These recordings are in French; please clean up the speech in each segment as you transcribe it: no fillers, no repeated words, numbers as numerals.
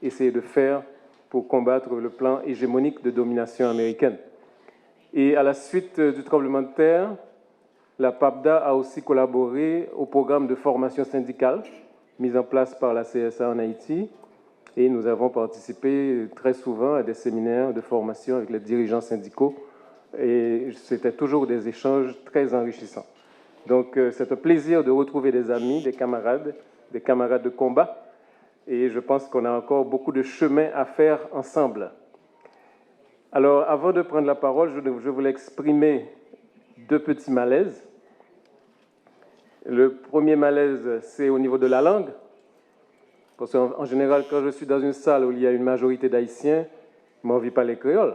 essayer de faire pour combattre le plan hégémonique de domination américaine. Et à la suite du tremblement de terre, la PAPDA a aussi collaboré au programme de formation syndicale mis en place par la CSA en Haïti, et nous avons participé très souvent à des séminaires de formation avec les dirigeants syndicaux, et c'était toujours des échanges très enrichissants. Donc c'est un plaisir de retrouver des amis, des camarades de combat, et je pense qu'on a encore beaucoup de chemin à faire ensemble. Alors, avant de prendre la parole, je voulais exprimer deux petits malaises. Le premier malaise, c'est au niveau de la langue, parce qu'en général, quand je suis dans une salle où il y a une majorité d'Haïtiens, je n'envie pas les créoles.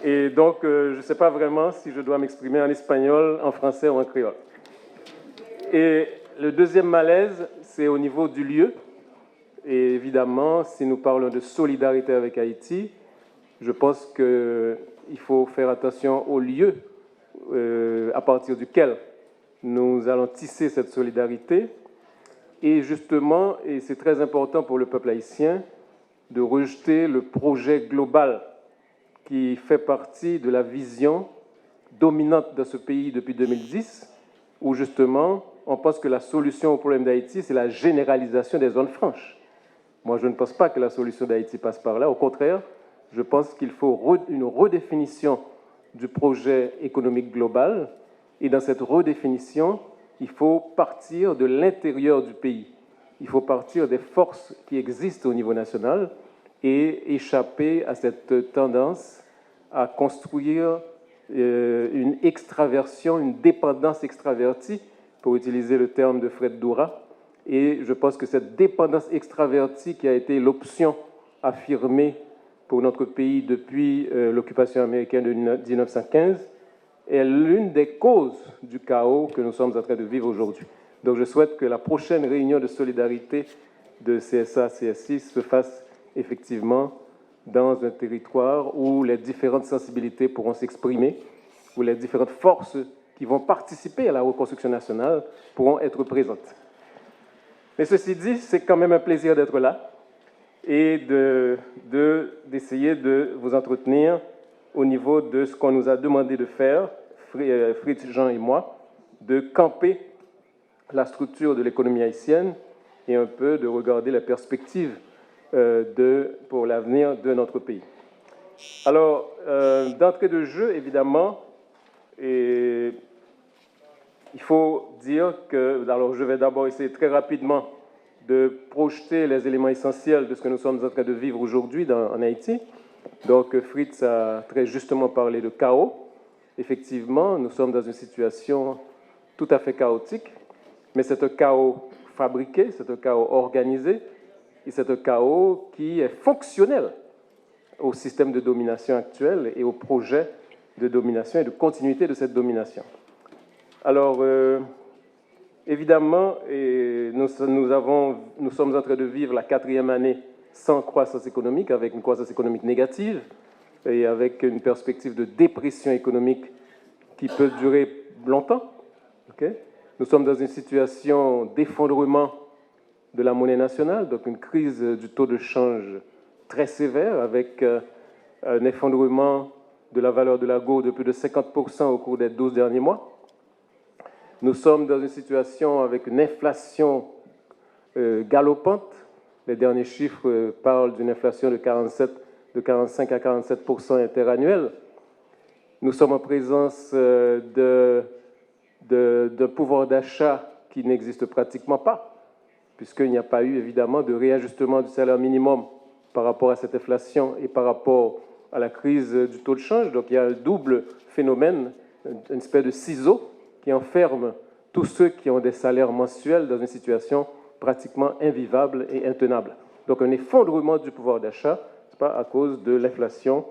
Et donc, je ne sais pas vraiment si je dois m'exprimer en espagnol, en français ou en créole. Et le deuxième malaise, c'est au niveau du lieu. Et évidemment, si nous parlons de solidarité avec Haïti, je pense qu'il faut faire attention au lieu à partir duquel nous allons tisser cette solidarité. Et justement, et c'est très important pour le peuple haïtien, de rejeter le projet global qui fait partie de la vision dominante de ce pays depuis 2010, où justement, on pense que la solution au problème d'Haïti, c'est la généralisation des zones franches. Moi, je ne pense pas que la solution d'Haïti passe par là. Au contraire, je pense qu'il faut une redéfinition du projet économique global. Et dans cette redéfinition, il faut partir de l'intérieur du pays. Il faut partir des forces qui existent au niveau national et échapper à cette tendance à construire une extraversion, une dépendance extravertie, pour utiliser le terme de Fred Doura. Et je pense que cette dépendance extravertie qui a été l'option affirmée pour notre pays depuis l'occupation américaine de 1915 est l'une des causes du chaos que nous sommes en train de vivre aujourd'hui. Donc je souhaite que la prochaine réunion de solidarité de CSA-CSI se fasse effectivement dans un territoire où les différentes sensibilités pourront s'exprimer, où les différentes forces qui vont participer à la reconstruction nationale pourront être présentes. Mais ceci dit, c'est quand même un plaisir d'être là et d'essayer de vous entretenir au niveau de ce qu'on nous a demandé de faire, Fritz, Jean et moi, de camper la structure de l'économie haïtienne et un peu de regarder les perspectives pour l'avenir de notre pays. Alors, d'entrée de jeu, évidemment, il faut dire que, alors je vais d'abord essayer très rapidement de projeter les éléments essentiels de ce que nous sommes en train de vivre aujourd'hui en Haïti. Donc Fritz a très justement parlé de chaos. Effectivement, nous sommes dans une situation tout à fait chaotique, mais c'est un chaos fabriqué, c'est un chaos organisé, et c'est un chaos qui est fonctionnel au système de domination actuel et au projet de domination et de continuité de cette domination. Alors, évidemment, nous sommes en train de vivre la 4e année sans croissance économique, avec une croissance économique négative et avec une perspective de dépression économique qui peut durer longtemps. Okay? Nous sommes dans une situation d'effondrement de la monnaie nationale, donc une crise du taux de change très sévère, avec un effondrement de la valeur de la gourde de plus de 50% au cours des 12 derniers mois. Nous sommes dans une situation avec une inflation galopante. Les derniers chiffres parlent d'une inflation de 45 à 47% interannuelle. Nous sommes en présence d'un pouvoir d'achat qui n'existe pratiquement pas, puisqu'il n'y a pas eu évidemment de réajustement du salaire minimum par rapport à cette inflation et par rapport à la crise du taux de change. Donc il y a un double phénomène, une espèce de ciseau qui enferme tous ceux qui ont des salaires mensuels dans une situation pratiquement invivable et intenable. Donc un effondrement du pouvoir d'achat, c'est pas, à cause de l'inflation,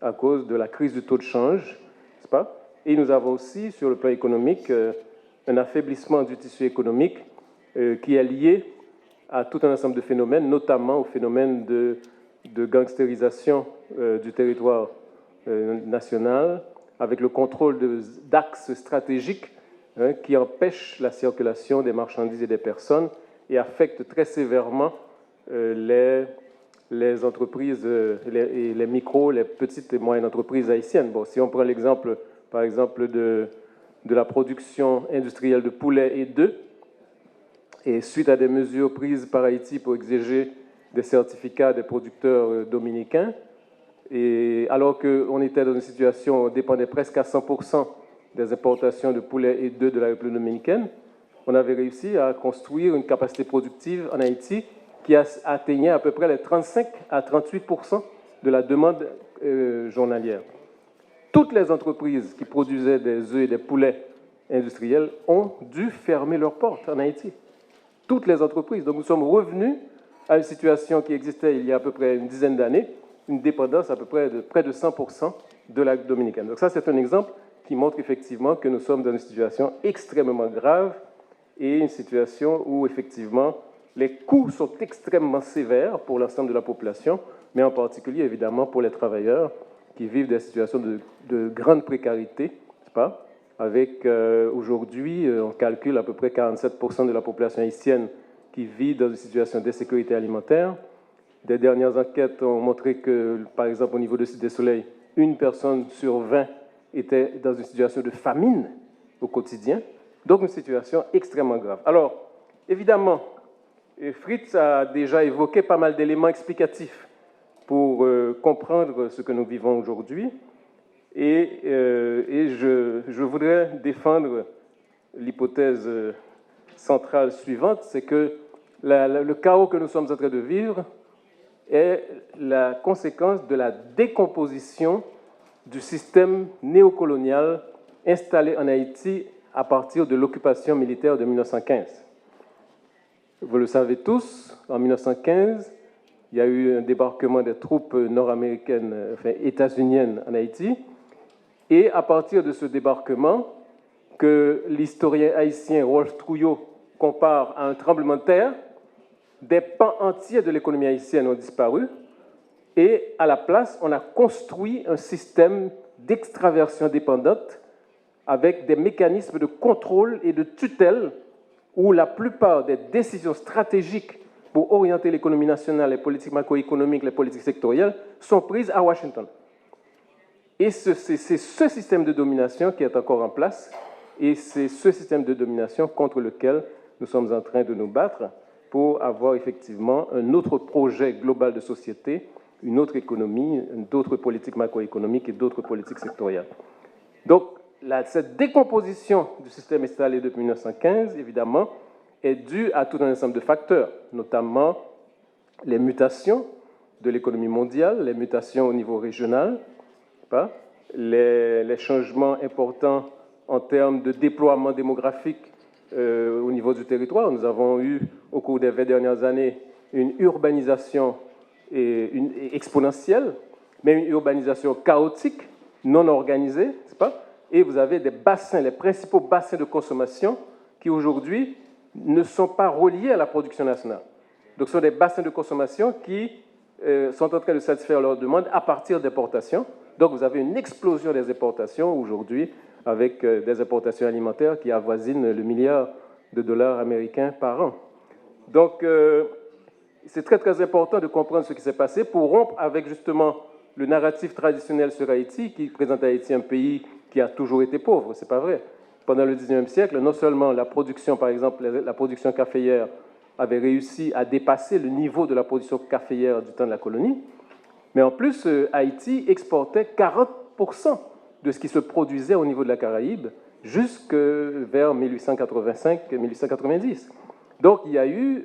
à cause de la crise du taux de change, c'est pas. Et nous avons aussi, sur le plan économique, un affaiblissement du tissu économique qui est lié à tout un ensemble de phénomènes, notamment au phénomène de gangstérisation du territoire national, avec le contrôle d'axes stratégiques qui empêche la circulation des marchandises et des personnes et affecte très sévèrement les entreprises, les micros, les petites et moyennes entreprises haïtiennes. Bon, si on prend l'exemple, par exemple, de la production industrielle de poulet et d'œufs, et suite à des mesures prises par Haïti pour exiger des certificats des producteurs dominicains, et alors qu'on était dans une situation où on dépendait presque à 100% des importations de poulet et d'œufs de la République dominicaine, on avait réussi à construire une capacité productive en Haïti qui atteignait à peu près les 35 à 38% de la demande journalière. Toutes les entreprises qui produisaient des œufs et des poulets industriels ont dû fermer leurs portes en Haïti. Toutes les entreprises. Donc nous sommes revenus à une situation qui existait il y a à peu près une dizaine d'années, une dépendance à peu près de près de 100% de la dominicaine. Donc ça, c'est un exemple qui montre effectivement que nous sommes dans une situation extrêmement grave et une situation où effectivement les coûts sont extrêmement sévères pour l'ensemble de la population, mais en particulier évidemment pour les travailleurs qui vivent des situations de grande précarité, n'est-ce pas? Avec aujourd'hui, on calcule à peu près 47% de la population haïtienne qui vit dans une situation d'insécurité alimentaire. Des dernières enquêtes ont montré que, par exemple, au niveau de Cité Soleil, une personne sur 20 était dans une situation de famine au quotidien, donc une situation extrêmement grave. Alors, évidemment, Fritz a déjà évoqué pas mal d'éléments explicatifs pour comprendre ce que nous vivons aujourd'hui, et je voudrais défendre l'hypothèse centrale suivante, c'est que le chaos que nous sommes en train de vivre est la conséquence de la décomposition du système néocolonial installé en Haïti à partir de l'occupation militaire de 1915. Vous le savez tous, en 1915, il y a eu un débarquement des troupes nord-américaines, enfin états-uniennes en Haïti, et à partir de ce débarquement, que l'historien haïtien Rolf Trouillot compare à un tremblement de terre, des pans entiers de l'économie haïtienne ont disparu, et à la place, on a construit un système d'extraversion dépendante avec des mécanismes de contrôle et de tutelle où la plupart des décisions stratégiques pour orienter l'économie nationale, les politiques macroéconomiques, les politiques sectorielles, sont prises à Washington. Et c'est ce système de domination qui est encore en place, et c'est ce système de domination contre lequel nous sommes en train de nous battre pour avoir effectivement un autre projet global de société, une autre économie, d'autres politiques macroéconomiques et d'autres politiques sectorielles. Donc, cette décomposition du système installé depuis 1915, évidemment, est due à tout un ensemble de facteurs, notamment les mutations de l'économie mondiale, les mutations au niveau régional, les changements importants en termes de déploiement démographique au niveau du territoire. Nous avons eu, au cours des 20 dernières années, une urbanisation exponentielle, mais une urbanisation chaotique, non organisée, n'est-ce pas? Et vous avez des bassins, les principaux bassins de consommation qui aujourd'hui ne sont pas reliés à la production nationale. Donc ce sont des bassins de consommation qui sont en train de satisfaire leurs demandes à partir d'importations. Donc vous avez une explosion des importations aujourd'hui avec des importations alimentaires qui avoisinent le $1 milliard américains par an. Donc c'est très très important de comprendre ce qui s'est passé pour rompre avec justement le narratif traditionnel sur Haïti qui présente Haïti un pays qui a toujours été pauvre. C'est pas vrai. Pendant le XIXe siècle, non seulement la production, par exemple, la production caféière avait réussi à dépasser le niveau de la production caféière du temps de la colonie, mais en plus, Haïti exportait 40% de ce qui se produisait au niveau de la Caraïbe jusque vers 1885-1890. Donc, il y a eu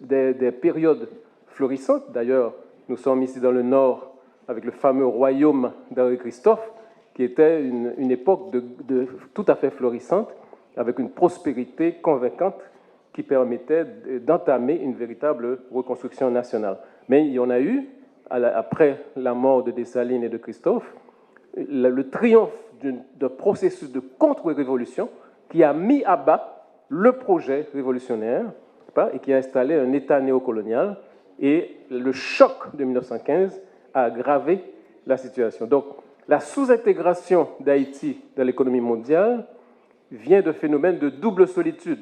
des périodes florissantes. D'ailleurs, nous sommes ici dans le Nord avec le fameux royaume d'Henri Christophe, qui était une époque tout à fait florissante, avec une prospérité convaincante qui permettait d'entamer une véritable reconstruction nationale. Mais il y en a eu, après la mort de Dessalines et de Christophe, le triomphe d'un processus de contre-révolution qui a mis à bas le projet révolutionnaire et qui a installé un État néocolonial. Et le choc de 1915 a aggravé la situation. Donc, la sous-intégration d'Haïti dans l'économie mondiale vient d'un phénomène de double solitude.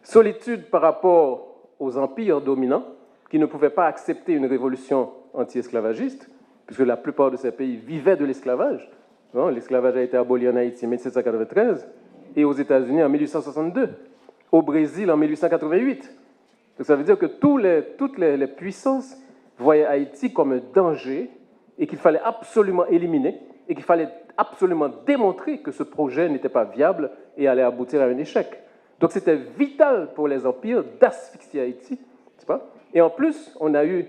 Solitude par rapport aux empires dominants, qui ne pouvaient pas accepter une révolution anti-esclavagiste, puisque la plupart de ces pays vivaient de l'esclavage. L'esclavage a été aboli en Haïti en 1793 et aux États-Unis en 1862, au Brésil en 1888. Donc ça veut dire que toutes les puissances voyaient Haïti comme un danger et qu'il fallait absolument éliminer et qu'il fallait absolument démontrer que ce projet n'était pas viable et allait aboutir à un échec. Donc c'était vital pour les empires d'asphyxier Haïti, n'est-ce pas? Et en plus, on a eu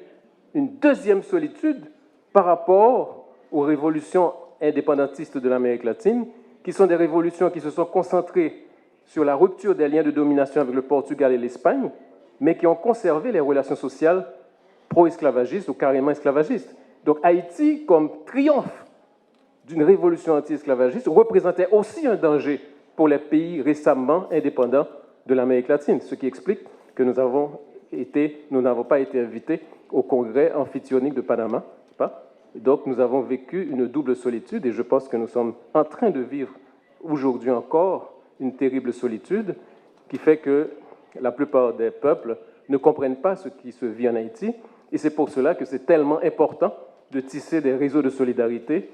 une deuxième solitude par rapport aux révolutions indépendantistes de l'Amérique latine, qui sont des révolutions qui se sont concentrées sur la rupture des liens de domination avec le Portugal et l'Espagne, mais qui ont conservé les relations sociales pro-esclavagistes ou carrément esclavagistes. Donc Haïti, comme triomphe d'une révolution anti-esclavagiste, représentait aussi un danger pour les pays récemment indépendants de l'Amérique latine, ce qui explique que nous n'avons pas été invités au congrès amphithéonique de Panama. Donc nous avons vécu une double solitude et je pense que nous sommes en train de vivre aujourd'hui encore une terrible solitude qui fait que la plupart des peuples ne comprennent pas ce qui se vit en Haïti et c'est pour cela que c'est tellement important de tisser des réseaux de solidarité,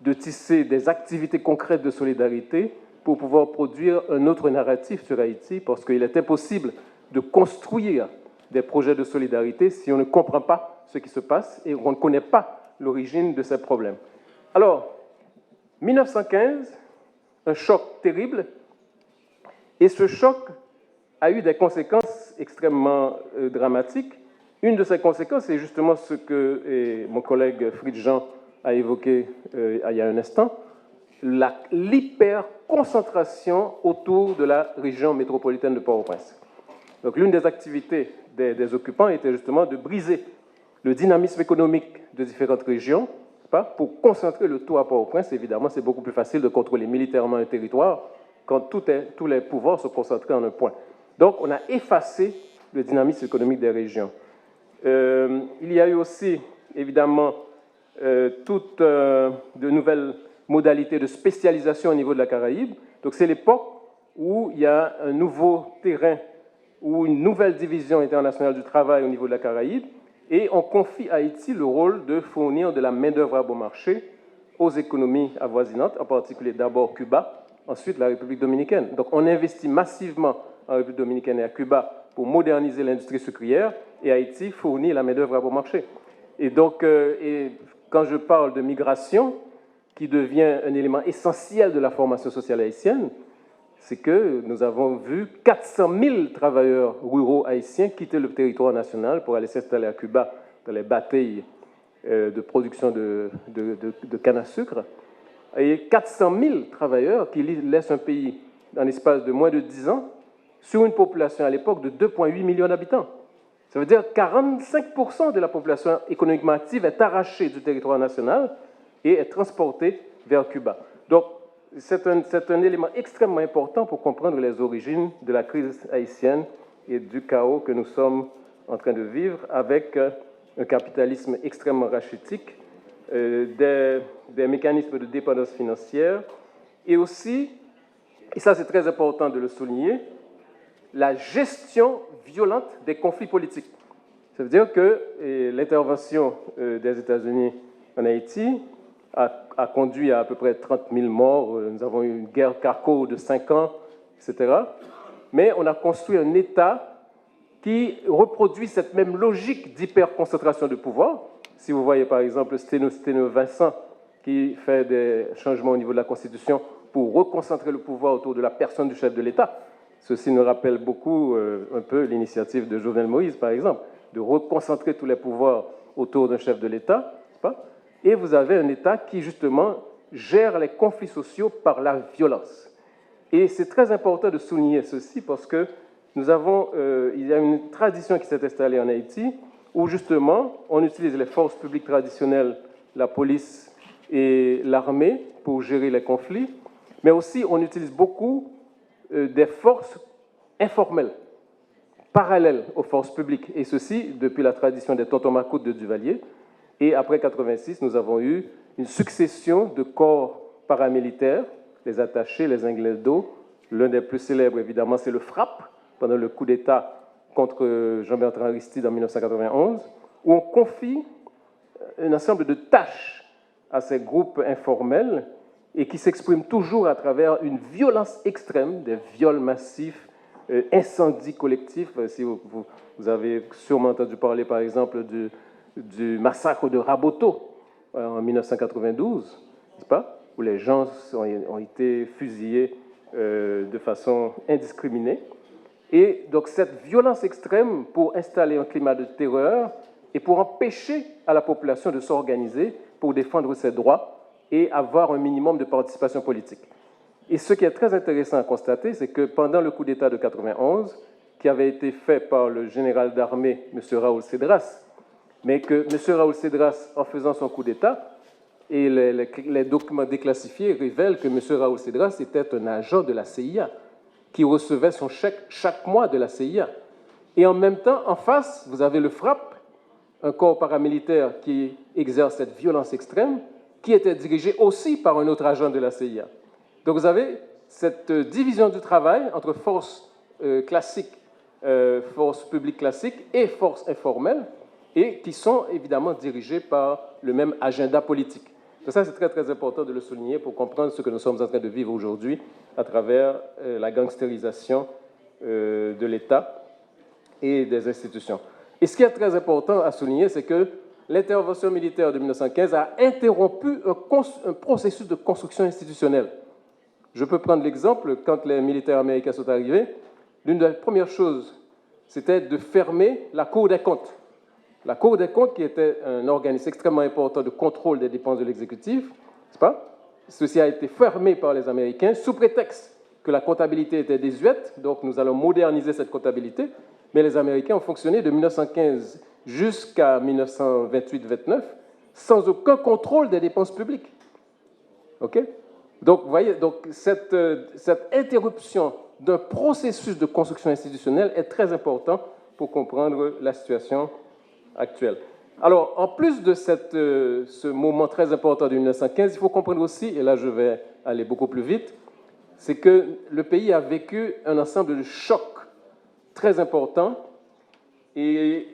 de tisser des activités concrètes de solidarité pour pouvoir produire un autre narratif sur Haïti parce qu'il est impossible de construire des projets de solidarité si on ne comprend pas ce qui se passe et on ne connaît pas l'origine de ces problèmes. Alors, 1915, un choc terrible, et ce choc a eu des conséquences extrêmement dramatiques. Une de ces conséquences, c'est justement ce que mon collègue Fritz Jean a évoqué il y a un instant, l'hyperconcentration autour de la région métropolitaine de Port-au-Prince. Donc l'une des activités des occupants était justement de briser le dynamisme économique de différentes régions, pour concentrer le tout à Port-au-Prince. Évidemment, c'est beaucoup plus facile de contrôler militairement un territoire quand tous les pouvoirs sont concentrés en un point. Donc, on a effacé le dynamisme économique des régions. Il y a eu aussi, évidemment, toutes de nouvelles modalités de spécialisation au niveau de la Caraïbe. Donc, c'est l'époque où il y a un nouveau terrain ou une nouvelle division internationale du travail au niveau de la Caraïbe. Et on confie à Haïti le rôle de fournir de la main-d'œuvre à bon marché aux économies avoisinantes, en particulier d'abord Cuba, ensuite la République dominicaine. Donc on investit massivement en République dominicaine et à Cuba pour moderniser l'industrie sucrière, et Haïti fournit la main-d'œuvre à bon marché. Et donc, quand je parle de migration, qui devient un élément essentiel de la formation sociale haïtienne, c'est que nous avons vu 400 000 travailleurs ruraux haïtiens quitter le territoire national pour aller s'installer à Cuba dans les batailles de production de canne à sucre. Et 400 000 travailleurs qui laissent un pays dans l'espace de moins de 10 ans sur une population à l'époque de 2,8 millions d'habitants. Ça veut dire que 45% de la population économiquement active est arrachée du territoire national et est transportée vers Cuba. Donc, c'est un élément extrêmement important pour comprendre les origines de la crise haïtienne et du chaos que nous sommes en train de vivre avec un capitalisme extrêmement rachitique, des mécanismes de dépendance financière et aussi, et ça c'est très important de le souligner, la gestion violente des conflits politiques. Ça veut dire que l'intervention des États-Unis en Haïti a conduit à peu près 30 000 morts. Nous avons eu une guerre carco de 5 ans, etc. Mais on a construit un État qui reproduit cette même logique d'hyperconcentration de pouvoir. Si vous voyez par exemple Sténo Vincent qui fait des changements au niveau de la Constitution pour reconcentrer le pouvoir autour de la personne du chef de l'État, ceci nous rappelle beaucoup un peu l'initiative de Jovenel Moïse, par exemple, de reconcentrer tous les pouvoirs autour d'un chef de l'État, pas? Et vous avez un État qui, justement, gère les conflits sociaux par la violence. Et c'est très important de souligner ceci parce que il y a une tradition qui s'est installée en Haïti où, justement, on utilise les forces publiques traditionnelles, la police et l'armée pour gérer les conflits, mais aussi on utilise beaucoup des forces informelles, parallèles aux forces publiques, et ceci depuis la tradition des tontons macoutes de Duvalier. Et après 1986, nous avons eu une succession de corps paramilitaires les attachés, les Ingledo. L'un des plus célèbres, évidemment, c'est le FRAPP, pendant le coup d'État contre Jean-Bertrand Aristide en 1991, où on confie un ensemble de tâches à ces groupes informels et qui s'expriment toujours à travers une violence extrême, des viols massifs, incendies collectifs. Si vous avez sûrement entendu parler, par exemple, du massacre de Raboto en 1992, n'est-ce pas, où les gens ont été fusillés de façon indiscriminée. Et donc cette violence extrême pour installer un climat de terreur et pour empêcher à la population de s'organiser pour défendre ses droits et avoir un minimum de participation politique. Et ce qui est très intéressant à constater, c'est que pendant le coup d'État de 91, qui avait été fait par le général d'armée, M. Raoul Cedras, mais que M. Raoul Cedras, en faisant son coup d'État, et les documents déclassifiés révèlent que M. Raoul Cedras était un agent de la CIA, qui recevait son chèque chaque mois de la CIA. Et en même temps, en face, vous avez le FRAPP, un corps paramilitaire qui exerce cette violence extrême, qui était dirigé aussi par un autre agent de la CIA. Donc vous avez cette division du travail entre forces classiques, forces publiques classiques et forces informelles, et qui sont évidemment dirigées par le même agenda politique. Donc ça, c'est très, très important de le souligner pour comprendre ce que nous sommes en train de vivre aujourd'hui à travers la gangstérisation de l'État et des institutions. Et ce qui est très important à souligner, c'est que l'intervention militaire de 1915 a interrompu un processus de construction institutionnelle. Je peux prendre l'exemple, quand les militaires américains sont arrivés, l'une des premières choses, c'était de fermer la Cour des comptes. La Cour des comptes, qui était un organisme extrêmement important de contrôle des dépenses de l'exécutif, n'est-ce pas? Ceci a été fermé par les Américains sous prétexte que la comptabilité était désuète, donc nous allons moderniser cette comptabilité, mais les Américains ont fonctionné de 1915 jusqu'à 1928-29 sans aucun contrôle des dépenses publiques. OK? Donc, vous voyez, donc cette interruption d'un processus de construction institutionnelle est très importante pour comprendre la situation actuelle. Alors, en plus de ce moment très important de 1915, il faut comprendre aussi, et là je vais aller beaucoup plus vite, c'est que le pays a vécu un ensemble de chocs très importants et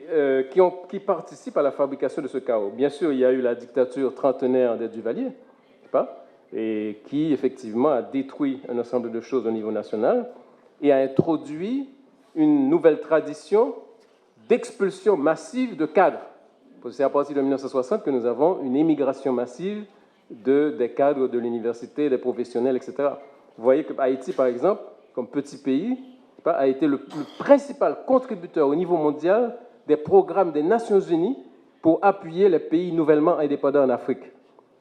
qui participent à la fabrication de ce chaos. Bien sûr, il y a eu la dictature trentenaire des Duvalier, pas, et qui effectivement a détruit un ensemble de choses au niveau national et a introduit une nouvelle tradition d'expulsion massive de cadres. C'est à partir de 1960 que nous avons une émigration massive des cadres de l'université, des professionnels, etc. Vous voyez que Haïti, par exemple, comme petit pays, a été le principal contributeur au niveau mondial des programmes des Nations Unies pour appuyer les pays nouvellement indépendants en Afrique.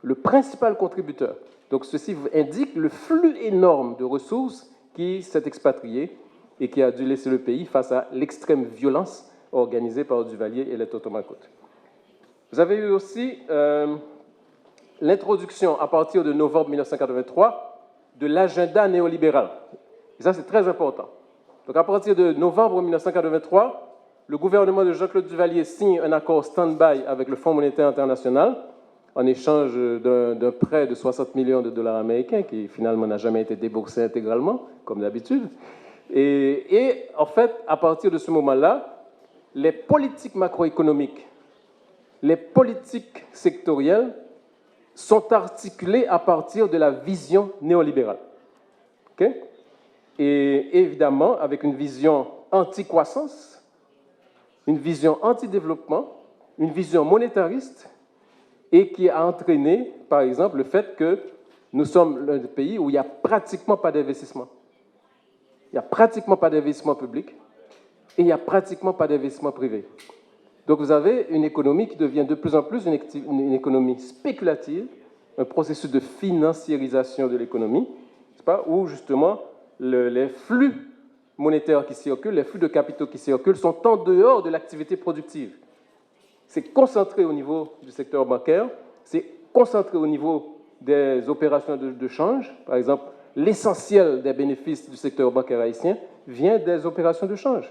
Le principal contributeur. Donc ceci indique le flux énorme de ressources qui s'est expatrié et qui a dû laisser le pays face à l'extrême violence organisée par Duvalier et les Totomacoutes. Vous avez eu aussi l'introduction, à partir de novembre 1983, de l'agenda néolibéral. Et ça, c'est très important. Donc, à partir de novembre 1983, le gouvernement de Jean-Claude Duvalier signe un accord stand-by avec le Fonds monétaire international en échange d'un prêt de 60 millions de dollars américains qui, finalement, n'a jamais été déboursé intégralement, comme d'habitude. Et en fait, à partir de ce moment-là, les politiques macroéconomiques, les politiques sectorielles sont articulées à partir de la vision néolibérale. OK? Et évidemment, avec une vision anti-croissance, une vision anti-développement, une vision monétariste, et qui a entraîné, par exemple, le fait que nous sommes l'un des pays où il n'y a pratiquement pas d'investissement. Il n'y a pratiquement pas d'investissement public et il n'y a pratiquement pas d'investissement privé. Donc vous avez une économie qui devient de plus en plus une économie spéculative, un processus de financiarisation de l'économie, où justement les flux monétaires qui circulent, les flux de capitaux qui circulent sont en dehors de l'activité productive. C'est concentré au niveau du secteur bancaire, c'est concentré au niveau des opérations de change. Par exemple, l'essentiel des bénéfices du secteur bancaire haïtien vient des opérations de change.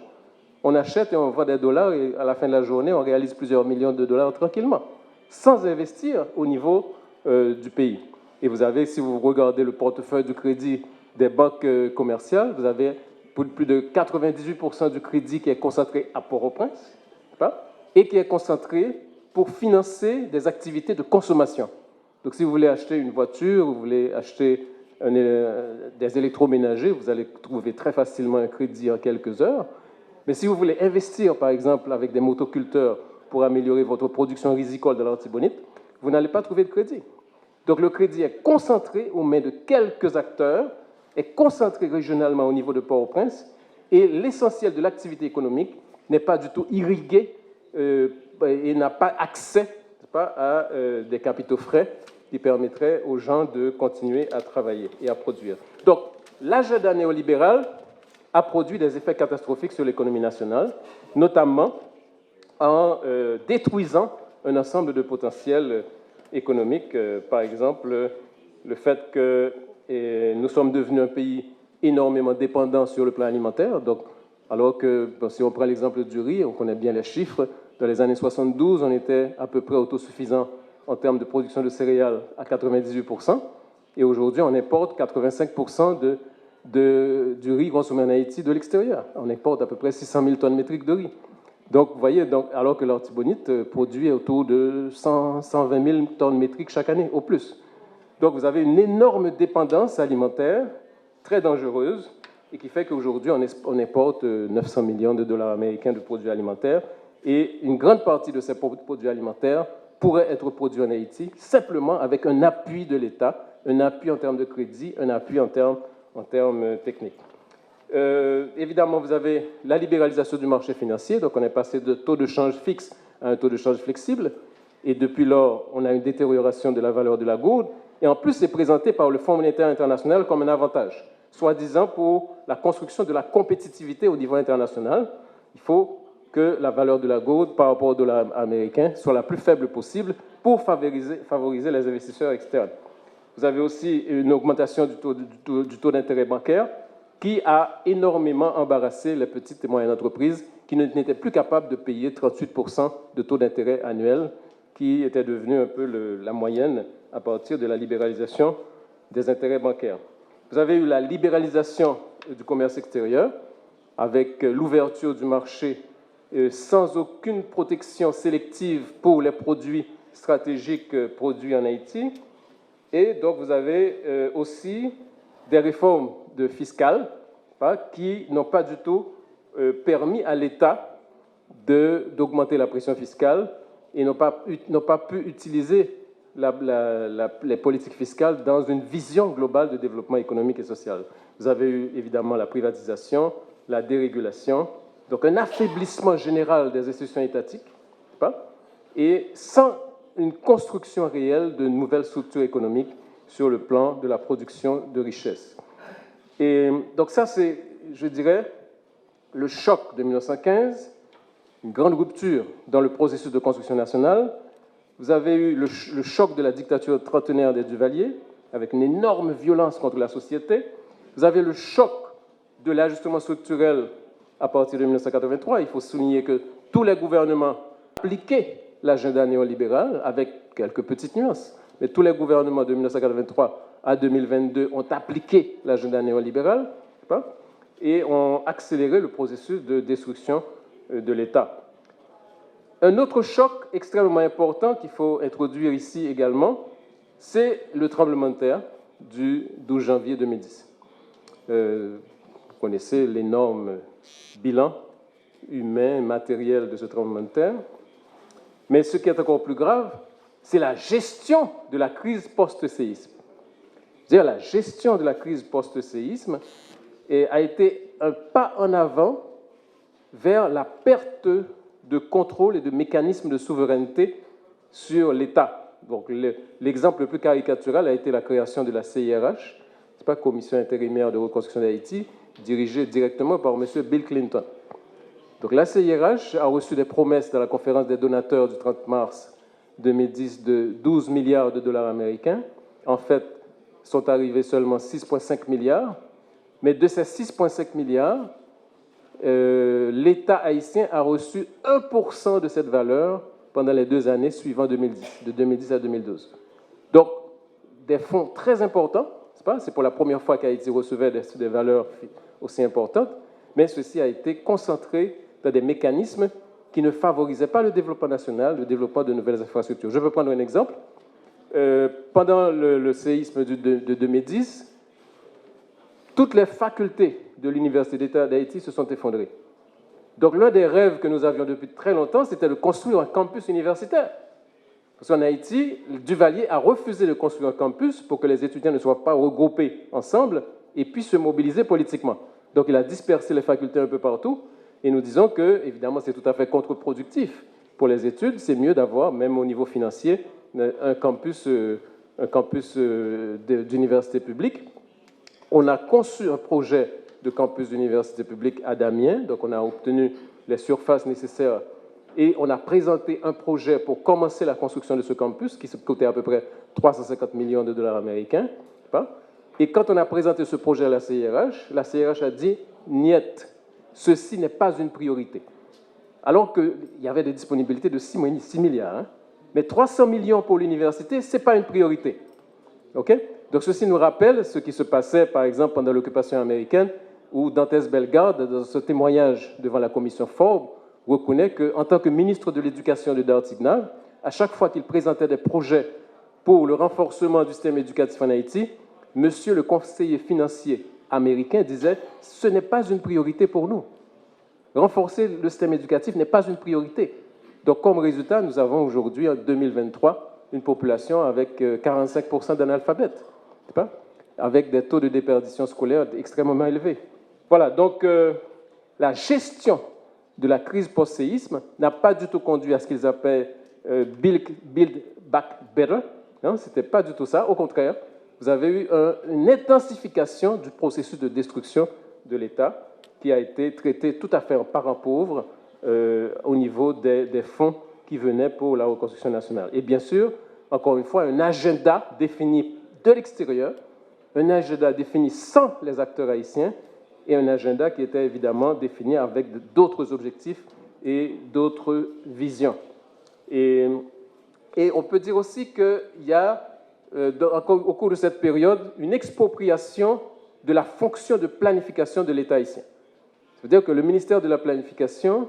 On achète et on vend des dollars et à la fin de la journée, on réalise plusieurs millions de dollars tranquillement, sans investir au niveau du pays. Et vous avez, si vous regardez le portefeuille du crédit des banques commerciales, vous avez plus de 98% du crédit qui est concentré à Port-au-Prince, et qui est concentré pour financer des activités de consommation. Donc, si vous voulez acheter une voiture, vous voulez acheter des électroménagers, vous allez trouver très facilement un crédit en quelques heures. Mais si vous voulez investir, par exemple, avec des motoculteurs pour améliorer votre production risicole de l'Artibonite, vous n'allez pas trouver de crédit. Donc, le crédit est concentré aux mains de quelques acteurs, est concentré régionalement au niveau de Port-au-Prince, et l'essentiel de l'activité économique n'est pas du tout irrigué et n'a pas accès à des capitaux frais qui permettraient aux gens de continuer à travailler et à produire. Donc, l'agenda néolibéral a produit des effets catastrophiques sur l'économie nationale, notamment en détruisant un ensemble de potentiels économiques. Par exemple, le fait que nous sommes devenus un pays énormément dépendant sur le plan alimentaire. Donc, alors que, si on prend l'exemple du riz, on connaît bien les chiffres, dans les années 72, on était à peu près autosuffisant en termes de production de céréales à 98%, et aujourd'hui, on importe 85% du riz consommé en Haïti de l'extérieur. On importe à peu près 600 000 tonnes métriques de riz. Donc, vous voyez, alors que l'Artibonite produit autour de 120 000 tonnes métriques chaque année, au plus. Donc, vous avez une énorme dépendance alimentaire, très dangereuse, et qui fait qu'aujourd'hui, on importe 900 millions de dollars américains de produits alimentaires, et une grande partie de ces produits alimentaires pourraient être produits en Haïti, simplement avec un appui de l'État, un appui en termes de crédit, un appui en termes techniques. Évidemment, vous avez la libéralisation du marché financier, donc on est passé de taux de change fixe à un taux de change flexible, et depuis lors, on a une détérioration de la valeur de la gourde, et en plus, c'est présenté par le Fonds monétaire international comme un avantage, soi-disant pour la construction de la compétitivité au niveau international. Il faut que la valeur de la gourde par rapport au dollar américain soit la plus faible possible pour favoriser les investisseurs externes. Vous avez aussi une augmentation du taux d'intérêt bancaire qui a énormément embarrassé les petites et moyennes entreprises qui n'étaient plus capables de payer 38% de taux d'intérêt annuel, qui était devenu un peu la moyenne à partir de la libéralisation des intérêts bancaires. Vous avez eu la libéralisation du commerce extérieur avec l'ouverture du marché sans aucune protection sélective pour les produits stratégiques produits en Haïti. Et donc, vous avez aussi des réformes fiscales qui n'ont pas du tout permis à l'État d'augmenter la pression fiscale et n'ont pas pu utiliser les politiques fiscales dans une vision globale de développement économique et social. Vous avez eu évidemment la privatisation, la dérégulation, donc un affaiblissement général des institutions étatiques, et sans une construction réelle de nouvelles structures économiques sur le plan de la production de richesses. Et donc ça, c'est, je dirais, le choc de 1915, une grande rupture dans le processus de construction nationale. Vous avez eu le choc de la dictature trentenaire des Duvalier, avec une énorme violence contre la société. Vous avez le choc de l'ajustement structurel à partir de 1983. Il faut souligner que tous les gouvernements appliquaient l'agenda néolibéral, avec quelques petites nuances, mais tous les gouvernements de 1983 à 2022 ont appliqué l'agenda néolibéral et ont accéléré le processus de destruction de l'État. Un autre choc extrêmement important qu'il faut introduire ici également, c'est le tremblement de terre du 12 janvier 2010. Vous connaissez l'énorme bilan humain, matériel de ce tremblement de terre. Mais ce qui est encore plus grave, c'est la gestion de la crise post-séisme. C'est-à-dire la gestion de la crise post-séisme a été un pas en avant vers la perte de contrôle et de mécanismes de souveraineté sur l'État. Donc, l'exemple le plus caricatural a été la création de la CIRH, c'est pas Commission intérimaire de reconstruction d'Haïti, dirigée directement par M. Bill Clinton. Donc, la CIRH a reçu des promesses dans la conférence des donateurs du 30 mars 2010 de 12 milliards de dollars américains. En fait, sont arrivés seulement 6,5 milliards. Mais de ces 6,5 milliards, l'État haïtien a reçu 1% de cette valeur pendant les 2 années suivant 2010, de 2010 à 2012. Donc, des fonds très importants, c'est pour la première fois qu'Haïti recevait des valeurs aussi importantes, mais ceci a été concentré dans des mécanismes qui ne favorisaient pas le développement national, le développement de nouvelles infrastructures. Je peux prendre un exemple. Pendant le séisme de 2010, toutes les facultés de l'Université d'État d'Haïti se sont effondrées. Donc l'un des rêves que nous avions depuis très longtemps, c'était de construire un campus universitaire. Parce qu'en Haïti, Duvalier a refusé de construire un campus pour que les étudiants ne soient pas regroupés ensemble et puissent se mobiliser politiquement. Donc il a dispersé les facultés un peu partout et nous disons que, évidemment, c'est tout à fait contre-productif pour les études. C'est mieux d'avoir, même au niveau financier, un campus d'université publique. On a conçu un projet de campus d'université publique à Damiens, donc on a obtenu les surfaces nécessaires et on a présenté un projet pour commencer la construction de ce campus qui coûtait à peu près 350 millions de dollars américains. Et quand on a présenté ce projet à la CIRH a dit « Niet, ceci n'est pas une priorité ». Alors qu'il y avait des disponibilités de 6 milliards. Mais 300 millions pour l'université, ce n'est pas une priorité. Okay? Donc ceci nous rappelle ce qui se passait, par exemple, pendant l'occupation américaine, où Dantes Bellegarde, dans ce témoignage devant la commission Forbes, reconnaît qu'en tant que ministre de l'Éducation de Dartignal, à chaque fois qu'il présentait des projets pour le renforcement du système éducatif en Haïti, monsieur le conseiller financier américain disait « ce n'est pas une priorité pour nous. Renforcer le système éducatif n'est pas une priorité. » Donc, comme résultat, nous avons aujourd'hui, en 2023, une population avec 45% d'analphabètes, avec des taux de déperdition scolaire extrêmement élevés. Voilà, donc la gestion de la crise post-séisme n'a pas du tout conduit à ce qu'ils appellent Build Back Better. Non, ce n'était pas du tout ça. Au contraire, vous avez eu une intensification du processus de destruction de l'État qui a été traité tout à fait en parent pauvre au niveau des fonds qui venaient pour la reconstruction nationale. Et bien sûr, encore une fois, un agenda défini de l'extérieur, un agenda défini sans les acteurs haïtiens, et un agenda qui était évidemment défini avec d'autres objectifs et d'autres visions. Et on peut dire aussi qu'il y a, au cours de cette période, une expropriation de la fonction de planification de l'État haïtien. C'est-à-dire que le ministère de la Planification,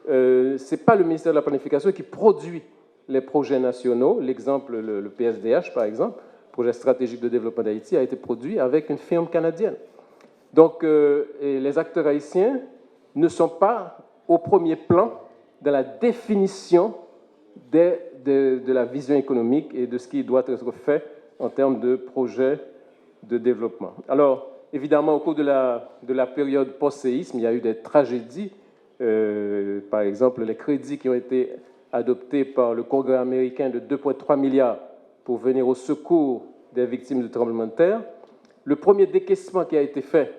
ce n'est pas le ministère de la Planification qui produit les projets nationaux. L'exemple, le PSDH, par exemple, projet stratégique de développement d'Haïti, a été produit avec une firme canadienne. Donc, les acteurs haïtiens ne sont pas au premier plan dans la définition de la vision économique et de ce qui doit être fait en termes de projets de développement. Alors, évidemment, au cours de la période post-séisme, il y a eu des tragédies. Par exemple, les crédits qui ont été adoptés par le Congrès américain de 2,3 milliards pour venir au secours des victimes du tremblement de terre. Le premier décaissement qui a été fait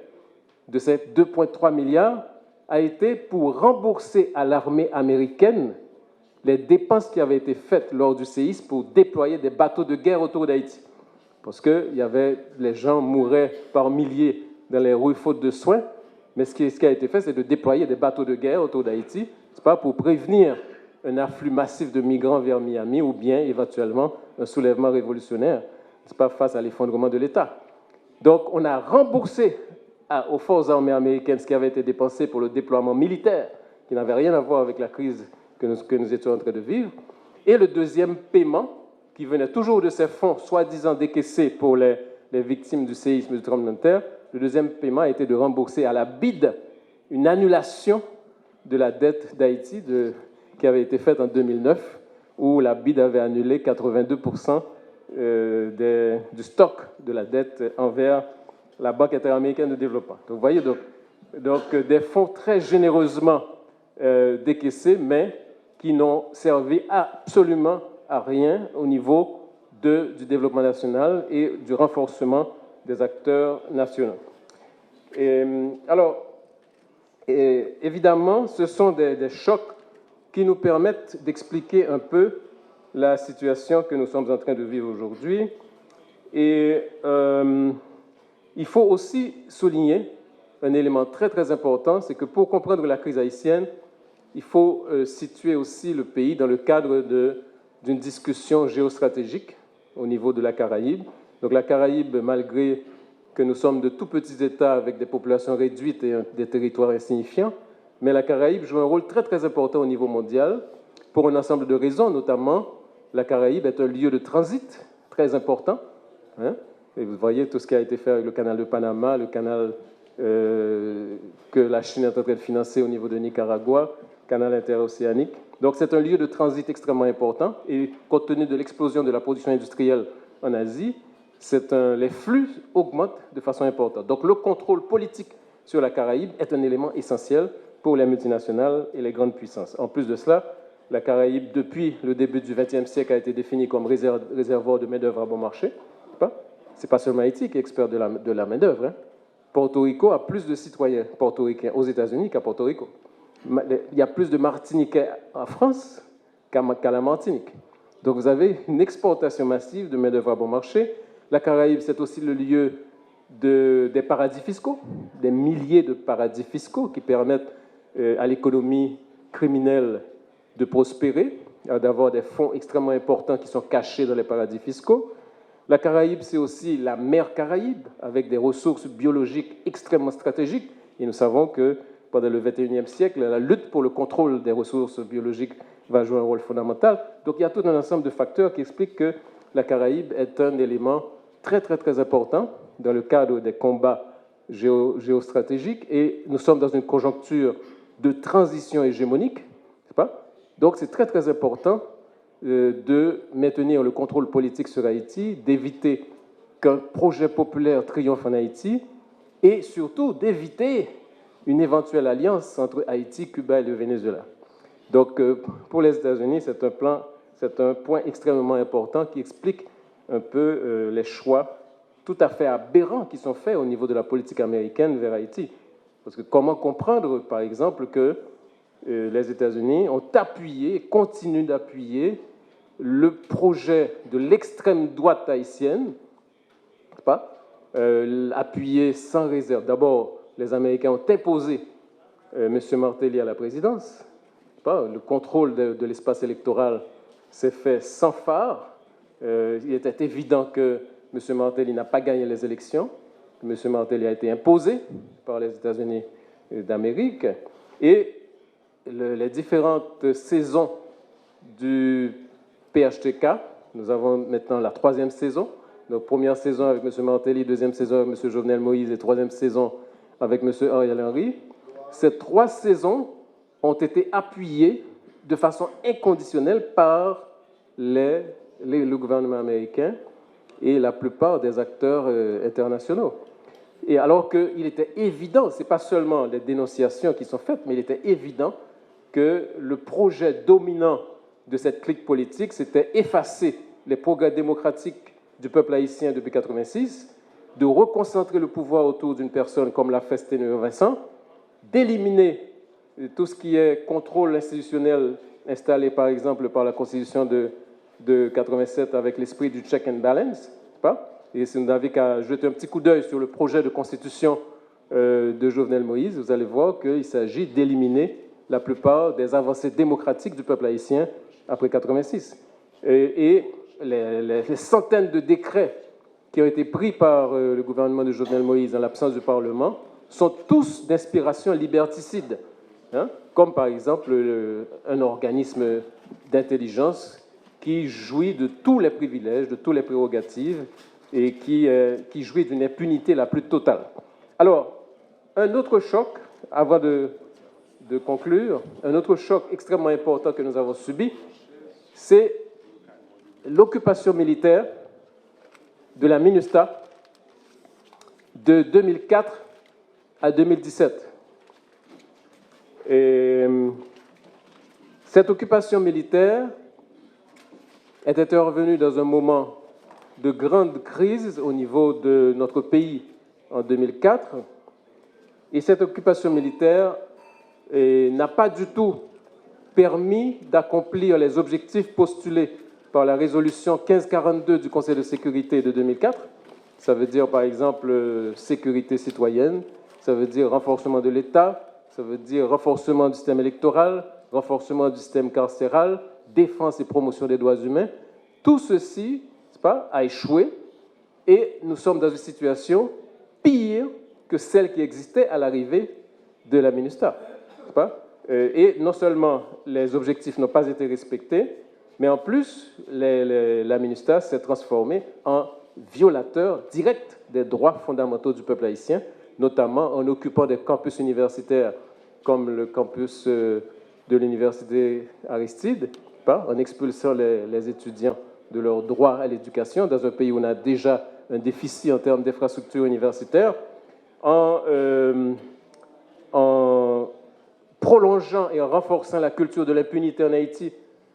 de ces 2,3 milliards a été pour rembourser à l'armée américaine les dépenses qui avaient été faites lors du séisme pour déployer des bateaux de guerre autour d'Haïti. Parce que les gens mouraient par milliers dans les rues faute de soins, mais ce qui a été fait, c'est de déployer des bateaux de guerre autour d'Haïti, c'est pas pour prévenir un afflux massif de migrants vers Miami ou bien éventuellement un soulèvement révolutionnaire, c'est pas face à l'effondrement de l'État. Donc on a remboursé aux forces armées américaines ce qui avait été dépensé pour le déploiement militaire, qui n'avait rien à voir avec la crise que nous étions en train de vivre. Et le deuxième paiement, qui venait toujours de ces fonds soi-disant décaissés pour les victimes du séisme du tremblement de terre, le deuxième paiement a été de rembourser à la BID une annulation de la dette d'Haïti qui avait été faite en 2009, où la BID avait annulé 82% du stock de la dette envers la Banque interaméricaine de développement. Donc, vous voyez, donc des fonds très généreusement décaissés, mais qui n'ont servi absolument à rien au niveau du développement national et du renforcement des acteurs nationaux. Alors, évidemment, ce sont des chocs qui nous permettent d'expliquer un peu la situation que nous sommes en train de vivre aujourd'hui. Et il faut aussi souligner un élément très, très important, c'est que pour comprendre la crise haïtienne, il faut situer aussi le pays dans le cadre d'une discussion géostratégique au niveau de la Caraïbe Donc la Caraïbe, malgré que nous sommes de tout petits États avec des populations réduites et des territoires insignifiants, mais la Caraïbe joue un rôle très très important au niveau mondial pour un ensemble de raisons, notamment la Caraïbe est un lieu de transit très important. Hein, et vous voyez tout ce qui a été fait avec le canal de Panama, le canal que la Chine est en train de financer au niveau de Nicaragua, canal interocéanique. Donc c'est un lieu de transit extrêmement important et compte tenu de l'explosion de la production industrielle en Asie, les flux augmentent de façon importante. Donc le contrôle politique sur la Caraïbe est un élément essentiel pour les multinationales et les grandes puissances. En plus de cela, la Caraïbe, depuis le début du XXe siècle, a été définie comme réservoir de main-d'œuvre à bon marché. Ce n'est pas seulement Haïti qui est expert de la main-d'œuvre. Hein. Porto Rico a plus de citoyens portoricains aux États-Unis qu'à Porto Rico. Il y a plus de Martiniquais en France qu'à la Martinique. Donc vous avez une exportation massive de main-d'œuvre à bon marché. La Caraïbe, c'est aussi le lieu des paradis fiscaux, des milliers de paradis fiscaux qui permettent à l'économie criminelle de prospérer, d'avoir des fonds extrêmement importants qui sont cachés dans les paradis fiscaux. La Caraïbe, c'est aussi la mer Caraïbe, avec des ressources biologiques extrêmement stratégiques. Et nous savons que pendant le XXIe siècle, la lutte pour le contrôle des ressources biologiques va jouer un rôle fondamental. Donc il y a tout un ensemble de facteurs qui expliquent que la Caraïbe est un élément très, très, très important dans le cadre des combats géostratégiques. Et nous sommes dans une conjoncture de transition hégémonique, c'est pas ? Donc c'est très, très important de maintenir le contrôle politique sur Haïti, d'éviter qu'un projet populaire triomphe en Haïti et surtout d'éviter une éventuelle alliance entre Haïti, Cuba et le Venezuela. Donc, pour les États-Unis, c'est un point extrêmement important qui explique un peu les choix tout à fait aberrants qui sont faits au niveau de la politique américaine vers Haïti. Parce que comment comprendre, par exemple, que les États-Unis ont appuyé, continuent d'appuyer le projet de l'extrême droite haïtienne, appuyé sans réserve. D'abord, les Américains ont imposé M. Martelly à la présidence. Le contrôle de l'espace électoral s'est fait sans phare. Il était évident que M. Martelly n'a pas gagné les élections. M. Martelly a été imposé par les États-Unis d'Amérique. Et les différentes saisons du PHTK, nous avons maintenant la 3e saison. Donc, première saison avec M. Martelly, 2e saison avec M. Jovenel Moïse et 3e saison avec M. Ariel Henry. Ces 3 saisons ont été appuyées de façon inconditionnelle par le gouvernement américain et la plupart des acteurs internationaux. Et alors qu'il était évident, ce n'est pas seulement les dénonciations qui sont faites, mais il était évident que le projet dominant de cette clique politique, c'était effacer les progrès démocratiques du peuple haïtien depuis 1986, de reconcentrer le pouvoir autour d'une personne comme l'a fait Sténio Vincent, d'éliminer tout ce qui est contrôle institutionnel installé par exemple par la Constitution de 1987 avec l'esprit du check and balance. Et si vous n'avez qu'à jeter un petit coup d'œil sur le projet de Constitution de Jovenel Moïse, vous allez voir qu'il s'agit d'éliminer la plupart des avancées démocratiques du peuple haïtien après 1986. Et les centaines de décrets qui ont été pris par le gouvernement de Jovenel Moïse en l'absence du Parlement sont tous d'inspiration liberticide, hein, comme par exemple un organisme d'intelligence qui jouit de tous les privilèges, de toutes les prérogatives et qui jouit d'une impunité la plus totale. Alors, un autre choc, avant de conclure, un autre choc extrêmement important que nous avons subi, c'est l'occupation militaire de la MINUSTAH de 2004 à 2017. Et cette occupation militaire est intervenue dans un moment de grande crise au niveau de notre pays en 2004. Et cette occupation militaire n'a pas du tout permis d'accomplir les objectifs postulés par la résolution 1542 du Conseil de sécurité de 2004. Ça veut dire, par exemple, sécurité citoyenne, ça veut dire renforcement de l'État, ça veut dire renforcement du système électoral, renforcement du système carcéral, défense et promotion des droits humains. Tout ceci a échoué Et nous sommes dans une situation pire que celle qui existait à l'arrivée de la MINUSTAH. Et non seulement les objectifs n'ont pas été respectés, mais en plus, la MINUSTAH s'est transformée en violateur direct des droits fondamentaux du peuple haïtien, notamment en occupant des campus universitaires comme le campus de l'université Aristide, en expulsant les étudiants de leur droit à l'éducation dans un pays où on a déjà un déficit en termes d'infrastructures universitaires, en prolongeant et en renforçant la culture de l'impunité en Haïti,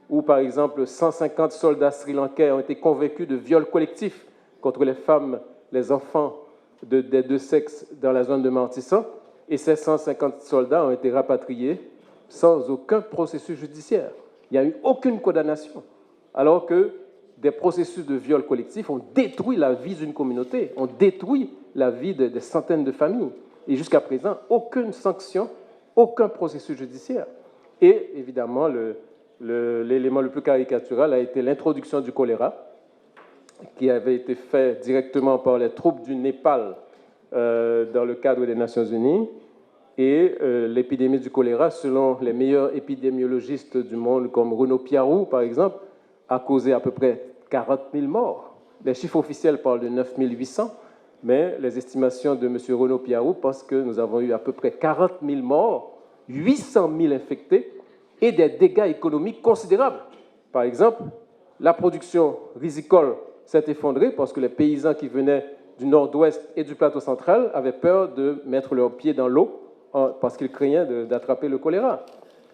où, par exemple, 150 soldats sri-lankais ont été convaincus de viols collectifs contre les femmes, les enfants des deux sexes dans la zone de Martissant, et ces 150 soldats ont été rapatriés sans aucun processus judiciaire. Il n'y a eu aucune condamnation, alors que des processus de viol collectif ont détruit la vie d'une communauté, ont détruit la vie des centaines de familles. Et jusqu'à présent, aucune sanction, aucun processus judiciaire. Et évidemment, l'élément le plus caricatural a été l'introduction du choléra, qui avait été fait directement par les troupes du Népal dans le cadre des Nations Unies. Et l'épidémie du choléra, selon les meilleurs épidémiologistes du monde, comme Renaud Piarou, par exemple, a causé à peu près 40 000 morts. Les chiffres officiels parlent de 9 800, mais les estimations de M. Renaud Piarou pensent que nous avons eu à peu près 40 000 morts, 800 000 infectés et des dégâts économiques considérables. Par exemple, la production risicole s'est effondrée parce que les paysans qui venaient du nord-ouest et du plateau central avaient peur de mettre leurs pieds dans l'eau parce qu'ils craignaient d'attraper le choléra.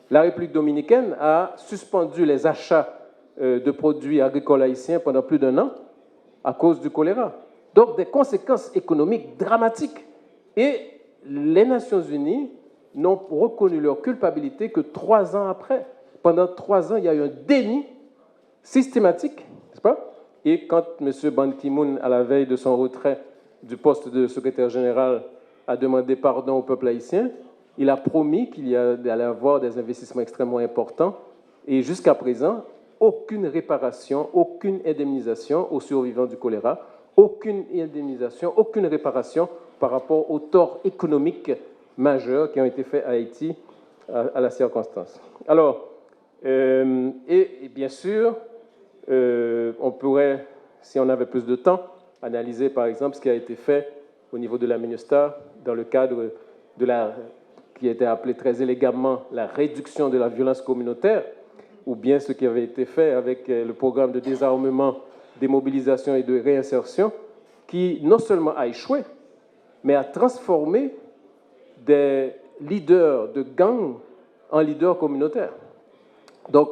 La République dominicaine a suspendu les achats de produits agricoles haïtiens pendant plus d'1 an à cause du choléra. Donc, des conséquences économiques dramatiques. Et les Nations Unies n'ont reconnu leur culpabilité que 3 ans après. Pendant 3 ans, il y a eu un déni systématique, n'est-ce pas? Et quand M. Ban Ki-moon, à la veille de son retrait du poste de secrétaire général, a demandé pardon au peuple haïtien, il a promis qu'il allait avoir des investissements extrêmement importants. Et jusqu'à présent, aucune réparation, aucune indemnisation aux survivants du choléra, aucune indemnisation, aucune réparation par rapport aux torts économiques majeurs qui ont été faits à Haïti à la circonstance. Alors, et bien sûr, on pourrait, si on avait plus de temps, analyser par exemple ce qui a été fait au niveau de la MINUSTAH dans le cadre de qui a été appelé très élégamment la réduction de la violence communautaire, ou bien ce qui avait été fait avec le programme de désarmement, démobilisation et de réinsertion, qui non seulement a échoué, mais a transformé des leaders de gangs en leaders communautaires. Donc,